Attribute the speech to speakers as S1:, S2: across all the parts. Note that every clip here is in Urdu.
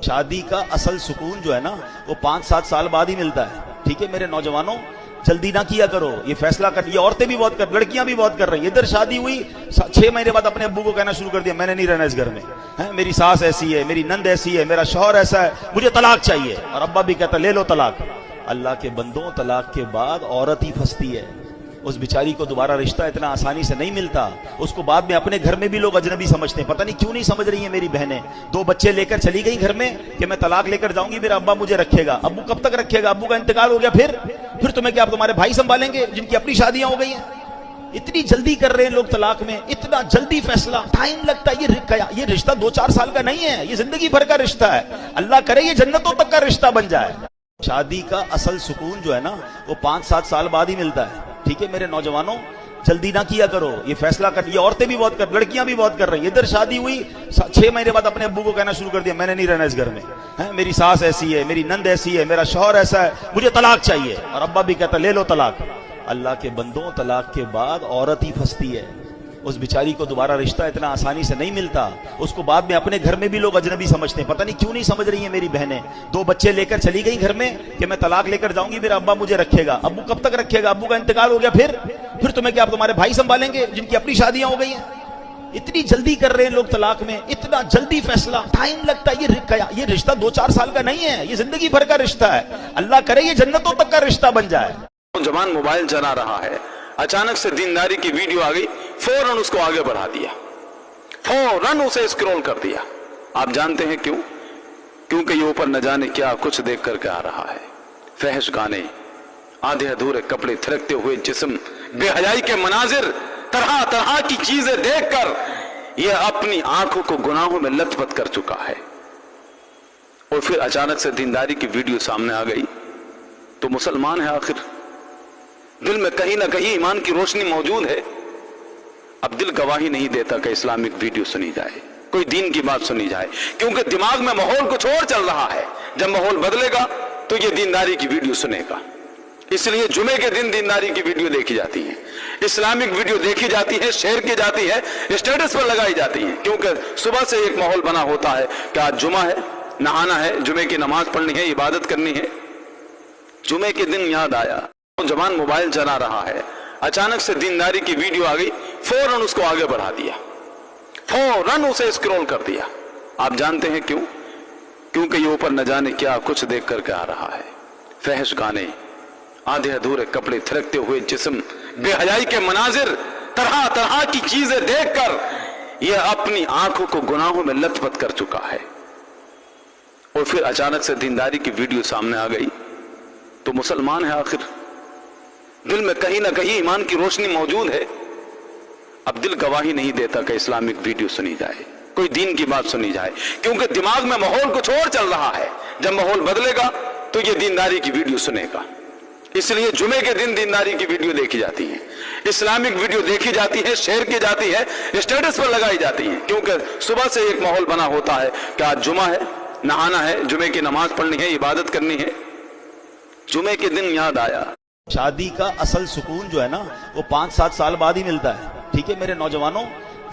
S1: شادی کا اصل سکون جو ہے نا وہ 5-7 سال بعد ہی ملتا ہے. ٹھیک ہے میرے نوجوانوں، جلدی نہ کیا کرو. یہ فیصلہ کر، یہ عورتیں بھی بہت کر، لڑکیاں بھی بہت کر رہی ہیں. ادھر شادی ہوئی 6 مہینے بعد اپنے ابو کو کہنا شروع کر دیا میں نے نہیں رہنا اس گھر میں، میری ساس ایسی ہے، میری نند ایسی ہے، میرا شوہر ایسا ہے، مجھے طلاق چاہیے. اور ابا بھی کہتا لے لو طلاق. اللہ کے بندوں، طلاق کے بعد عورت ہی پھنستی ہے. اس بیچاری کو دوبارہ رشتہ اتنا آسانی سے نہیں ملتا. اس کو بعد میں اپنے گھر میں بھی لوگ اجنبی سمجھتے ہیں. پتہ نہیں کیوں نہیں سمجھ رہی ہیں میری بہنیں. 2 بچے لے کر چلی گئی گھر میں کہ میں طلاق لے کر جاؤں گی، میرا ابا مجھے رکھے گا. ابو کب تک رکھے گا؟ ابو کا انتقال ہو گیا پھر تمہیں کیا تمہارے بھائی سنبھالیں گے جن کی اپنی شادیاں ہو گئی ہیں؟ اتنی جلدی کر رہے ہیں لوگ طلاق میں، اتنا جلدی فیصلہ، ٹائم لگتا ہے. یہ رشتہ 2-4 سال کا نہیں ہے، یہ زندگی بھر کا رشتہ ہے. اللہ کرے یہ جنتوں تک کا رشتہ بن جائے. شادی کا اصل سکون جو ہے نا وہ 5-7 سال بعد ہی ملتا ہے. ٹھیک ہے میرے نوجوانوں، جلدی نہ کیا کرو. یہ فیصلہ کر، یہ عورتیں بھی بہت کر، لڑکیاں بھی بہت کر رہی ہیں. ادھر شادی ہوئی 6 مہینے بعد اپنے ابو کو کہنا شروع کر دیا میں نے نہیں رہنا اس گھر میں، میری ساس ایسی ہے، میری نند ایسی ہے، میرا شوہر ایسا ہے، مجھے طلاق چاہیے. اور ابا بھی کہتا لے لو طلاق. اللہ کے بندوں، طلاق کے بعد عورت ہی پھنستی ہے. اس بیچاری کو دوبارہ رشتہ اتنا آسانی سے نہیں ملتا. اس کو بعد میں اپنے گھر میں بھی لوگ اجنبی سمجھتے ہیں. پتہ نہیں کیوں نہیں سمجھ رہی ہیں میری بہنیں. 2 بچے لے کر چلی گئی گھر میں کہ میں طلاق لے کر جاؤں گی، میرا ابا مجھے رکھے گا. ابو کب تک رکھے گا؟ ابو کا انتقال ہو گیا پھر تمہیں کیا تمہارے بھائی سنبھالیں گے جن کی اپنی شادیاں ہو گئی ہیں؟ اتنی جلدی کر رہے ہیں لوگ طلاق میں، اتنا جلدی فیصلہ، ٹائم لگتا ہے. یہ رشتہ 2-4 سال کا نہیں ہے، یہ زندگی بھر کا رشتہ ہے. اللہ کرے یہ جنتوں تک کا رشتہ بن جائے.
S2: نوجوان موبائل چلا رہا ہے، اچانک سے دینداری کی ویڈیو آ گئی، فوراً اس کو آگے بڑھا دیا، فوراً اسے اسکرول کر دیا. آپ جانتے ہیں کیوں؟ کیونکہ یہ اوپر نہ جانے کیا کچھ دیکھ کر کے آ رہا ہے. فحش گانے، آدھے ادھورے کپڑے، تھرکتے ہوئے جسم، بے حیائی کے مناظر، طرح طرح کی چیزیں دیکھ کر یہ اپنی آنکھوں کو گناہوں میں لت پت کر چکا ہے. اور پھر اچانک سے دینداری کی ویڈیو سامنے آ گئی تو مسلمان ہے آخر، دل میں کہیں نہ کہیں ایمان کی روشنی موجود ہے. اب دل گواہی نہیں دیتا کہ اسلامک ویڈیو سنی جائے، کوئی دین کی بات سنی جائے، کیونکہ دماغ میں ماحول کچھ اور چل رہا ہے. جب ماحول بدلے گا تو یہ دینداری کی ویڈیو سنے گا. اس لیے جمعے کے دن دینداری کی ویڈیو دیکھی جاتی ہے، اسلامک ویڈیو دیکھی جاتی ہے، شیئر کی جاتی ہے، اسٹیٹس پر لگائی جاتی ہے. کیونکہ صبح سے ایک ماحول بنا ہوتا ہے کہ آج جمعہ ہے، نہانا ہے، جمعے کی نماز پڑھنی ہے، عبادت کرنی ہے. جمعے کے دن یاد آیا، نوجوان موبائل چلا رہا ہے، اچانک سے دینداری کی ویڈیو آ گئی، فوراً اس کو آگے بڑھا دیا، فوراً اسے اسکرول کر دیا. آپ جانتے ہیں کیوں؟ کیونکہ یہ اوپر نہ جانے کیا کچھ دیکھ کر کے آ رہا ہے. فحش گانے، آدھے ادھورے کپڑے، تھرکتے ہوئے جسم، بے حیائی کے مناظر، طرح طرح کی چیزیں دیکھ کر یہ اپنی آنکھوں کو گناہوں میں لت پت کر چکا ہے. اور پھر اچانک سے دینداری کی ویڈیو سامنے آ گئی تو مسلمان ہے آخر، دل میں کہیں نہ کہیں ایمان کی روشنی موجود ہے. اب دل گواہی نہیں دیتا کہ اسلامک ویڈیو سنی جائے، کوئی دین کی بات سنی جائے، کیونکہ دماغ میں ماحول کچھ اور چل رہا ہے. جب ماحول بدلے گا تو یہ دینداری کی ویڈیو سنے گا. اس لیے جمعے کے دن دینداری کی ویڈیو دیکھی جاتی ہے، اسلامک ویڈیو دیکھی جاتی ہے، شیئر کی جاتی ہے، اسٹیٹس پر لگائی جاتی ہے. کیونکہ صبح سے ایک ماحول بنا ہوتا ہے کہ آج جمعہ ہے، نہانا ہے، جمعے کی نماز پڑھنی ہے، عبادت کرنی ہے. جمعے کے دن یاد آیا.
S1: شادی کا اصل سکون جو ہے نا وہ 5-7 سال بعد ہی ملتا ہے. ٹھیک ہے میرے نوجوانوں،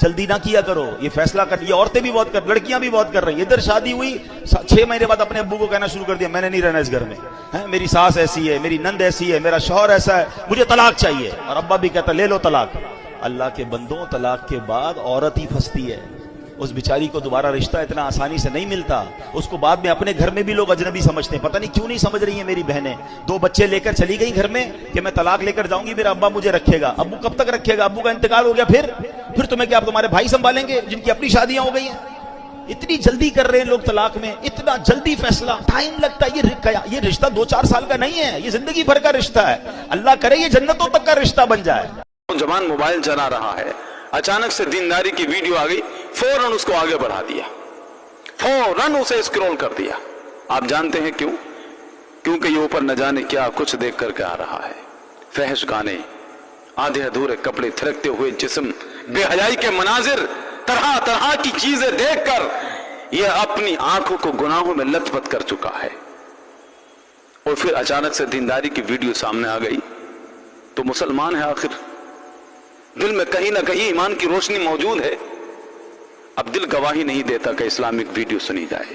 S1: جلدی نہ کیا کرو. یہ فیصلہ کر، یہ عورتیں بھی بہت کر، لڑکیاں بھی بہت کر رہی ہیں. ادھر شادی ہوئی 6 مہینے بعد اپنے ابو کو کہنا شروع کر دیا میں نے نہیں رہنا اس گھر میں، میری ساس ایسی ہے، میری نند ایسی ہے، میرا شوہر ایسا ہے، مجھے طلاق چاہیے. اور ابا بھی کہتا لے لو طلاق. اللہ کے بندوں، طلاق کے بعد عورت ہی پھنستی ہے. اس بیچاری کو دوبارہ رشتہ اتنا آسانی سے نہیں ملتا. اس کو بعد میں اپنے گھر میں بھی لوگ اجنبی سمجھتے ہیں. پتہ نہیں کیوں نہیں سمجھ رہی ہیں میری بہنیں. 2 بچے لے کر چلی گئی گھر میں کہ میں طلاق لے کر جاؤں گی، میرا ابا مجھے رکھے گا. ابو کب تک رکھے گا؟ ابو کا انتقال ہو گیا پھر تمہیں کیا تمہارے بھائی سنبھالیں گے جن کی اپنی شادیاں ہو گئی ہیں؟ اتنی جلدی کر رہے ہیں لوگ طلاق میں، اتنا جلدی فیصلہ، ٹائم لگتا ہے. یہ رشتہ 2-4 سال کا نہیں ہے، یہ زندگی بھر کا رشتہ ہے. اللہ کرے یہ جنتوں تک کا رشتہ بن جائے.
S2: نوجوان موبائل چلا رہا ہے، اچانک سے دینداری کی ویڈیو آ گئی، فوراً اس کو آگے بڑھا دیا، فوراً اسے اسکرول کر دیا. آپ جانتے ہیں کیوں؟ کیونکہ یہ اوپر نہ جانے کیا کچھ دیکھ کر کے آ رہا ہے. فحش گانے، آدھے ادھورے کپڑے، تھرکتے ہوئے جسم، بے حیائی کے مناظر، طرح طرح کی چیزیں دیکھ کر یہ اپنی آنکھوں کو گناہوں میں لت پت کر چکا ہے. اور پھر اچانک سے دینداری کی ویڈیو سامنے آ گئی تو مسلمان ہے آخر، دل میں کہیں نہ کہیں ایمان کی روشنی موجود ہے. اب دل گواہی نہیں دیتا کہ اسلامک ویڈیو سنی جائے،